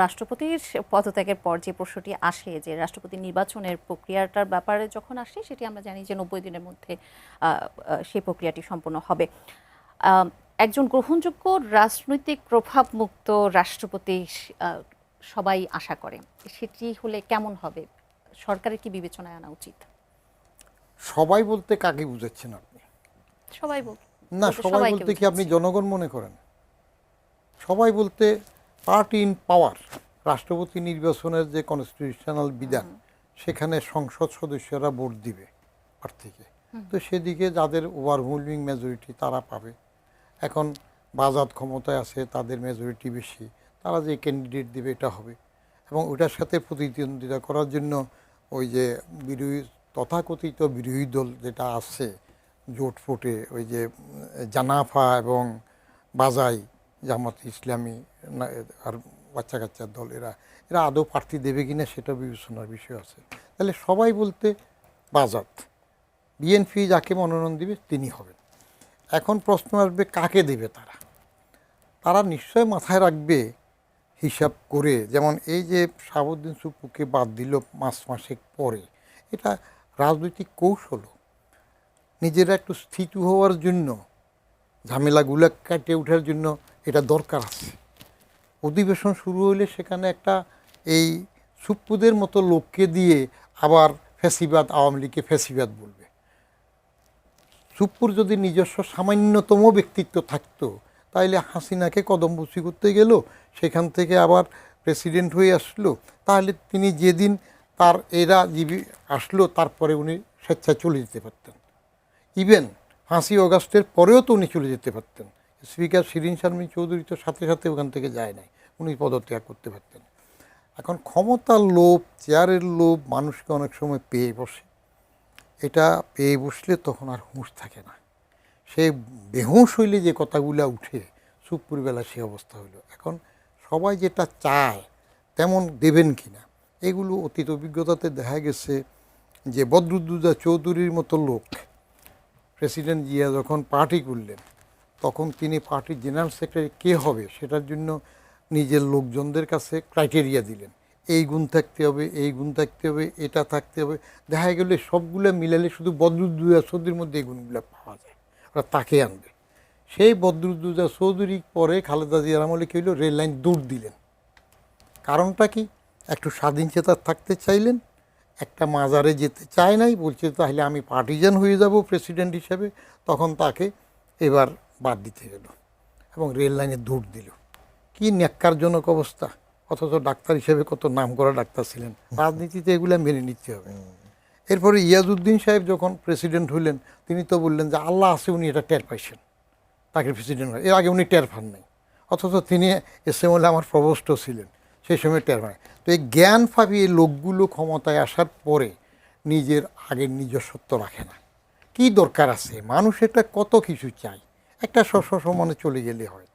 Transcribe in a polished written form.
রাষ্ট্রপতির পদত্যাগের পর যে প্রশ্নটি আসে যে রাষ্ট্রপতি নির্বাচনের প্রক্রিয়াটার ব্যাপারে যখন আসে সেটি আমরা জানি যে 90 দিনের মধ্যে সেই প্রক্রিয়াটি সম্পন্ন হবে। একজন গ্রহণযোগ্য রাজনৈতিক প্রভাবমুক্ত রাষ্ট্রপতি সবাই আশা করে, সেটি হলে কেমন হবে? সরকারের কি বিবেচনায় আনা উচিত? সবাই বলতে কাকে বুঝাচ্ছেন আপনি? সবাই না, সবাই বলতে কি আপনি জনগণ মনে করেন? সবাই বলতে পার্টি ইন পাওয়ার, রাষ্ট্রপতি নির্বাচনের যে কনস্টিটিউশনাল বিধান, সেখানে সংসদ সদস্যরা ভোট দিবে প্রার্থীকে, তো সেদিকে যাদের ওভারওয়েলমিং মেজরিটি তারা পাবে। এখন বাজাদ ক্ষমতায় আছে, তাদের মেজরিটি বেশি, তারা যে ক্যান্ডিডেট দিবে এটা হবে। এবং ওটার সাথে প্রতিদ্বন্দ্বিতা করার জন্য ওই যে বিরোধী তথাকথিত বিরোধী দল যেটা আছে জোট ফোটে, ওই যে জানাফা এবং বাজাই, জামাত ইসলামী আর বাচ্চা কাচ্চার দল, এরা আদৌ প্রার্থী দেবে কিনা সেটা বিবেচনার বিষয় আছে। তাহলে সবাই বলতে বাজাত, বিএনপি যাকে মনোনয়ন দিবে তিনি হবেন। এখন প্রশ্ন আসবে কাকে দেবে তারা নিশ্চয় মাথায় রাখবে হিসাব করে। যেমন এই যে শাহাবুদ্দিন সুপ্পুকে বাদ দিল 5 মাসের পরে, এটা রাজনৈতিক কৌশল, নিজেরা একটু স্থিত হওয়ার জন্য, ঝামেলাগুলো কাটিয়ে ওঠার জন্য এটা দরকার আছে। অধিবেশন শুরু হলে সেখানে একটা এই সুপ্পুদের মতো লোককে দিয়ে আবার ফ্যাসিবাদ, আওয়ামী লীগকে ফ্যাসিবাদ বলবে। সুপ্পুর যদি নিজস্ব সামান্যতম ব্যক্তিত্ব থাকতো তাইলে হাসিনাকে কদমবুসি করতে গেল, সেখান থেকে আবার প্রেসিডেন্ট হয়ে আসলো, তাহলে তিনি যেদিন তার এরা আসলো তারপরে উনি স্বেচ্ছায় চলে যেতে পারতেন। ইভেন 5ই অগাস্টের পরেও তো উনি চলে যেতে পারতেন। স্পিকার শিরিন শারমিন চৌধুরী তো সাথে সাথে ওখান থেকে যায় নাই, উনি পদত্যাগ করতে পারতেন। এখন ক্ষমতার লোভ, চেয়ারের লোভ মানুষকে অনেক সময় পেয়ে বসে। এটা পেয়ে বসলে তখন আর হুঁশ থাকে না, সে বেহুঁশ হইলে যে কথাগুলো উঠে, সুপুরবেলা সে অবস্থা হইল। এখন সবাই যেটা চায় তেমন দেবেন কিনা, এগুলো অতীত অভিজ্ঞতাতে দেখা গেছে যে বদরুদ্দোজা চৌধুরীর মতো লোক প্রেসিডেন্ট জিয়া যখন পার্টি করলেন, তখন তিনি পার্টির জেনারেল সেক্রেটারি কে হবে সেটার জন্য নিজের লোকজনদের কাছে ক্রাইটেরিয়া দিলেন, এই গুণ থাকতে হবে, এই গুণ থাকতে হবে, এটা থাকতে হবে। দেখা গেলে সবগুলো মিলালে শুধু বদরুদ্দোজা চৌধুরীর মধ্যে এই গুণগুলো পাওয়া যায়, ওরা তাকে আনবে। সেই বদরুদ্দোজা চৌধুরী পরে খালেদা জিয়ার আমলে কী হলো, রেল লাইন দৌড় দিলেন। কারণটা কি? একটু স্বাধীন চেতা থাকতে চাইলেন, একটা মাজারে যেতে চায় নাই, বলছে তাহলে আমি পার্টিজান হয়ে যাব প্রেসিডেন্ট হিসেবে, তখন তাকে এবার বাদ দিতে গেল এবং রেল লাইনে দৌড় দিল। কি ন্যাক্কারজনক অবস্থা! অথচ ডাক্তার হিসেবে কত নাম করা ডাক্তার ছিলেন। রাজনীতিতে এগুলো মেনে নিতে হবে। এরপরে ইয়াজউদ্দিন সাহেব যখন প্রেসিডেন্ট হইলেন, তিনি তো বললেন যে আল্লাহ আছে, উনি এটা টের পাইছেন, তাকে প্রেসিডেন্ট হয়। এর আগে উনি টের পান নাই, অথচ তিনি এসএমএল আমার প্রভোস্ট ছিলেন, সেই সময় টের পায়। তো এই জ্ঞান ফাঁপিয়ে লোকগুলো ক্ষমতায় আসার পরে নিজের আগের নিজস্বত্ব রাখে না। কি দরকার আছে? মানুষ এটা কত কিছু চায়, একটা মনে চলে গেলে হয়।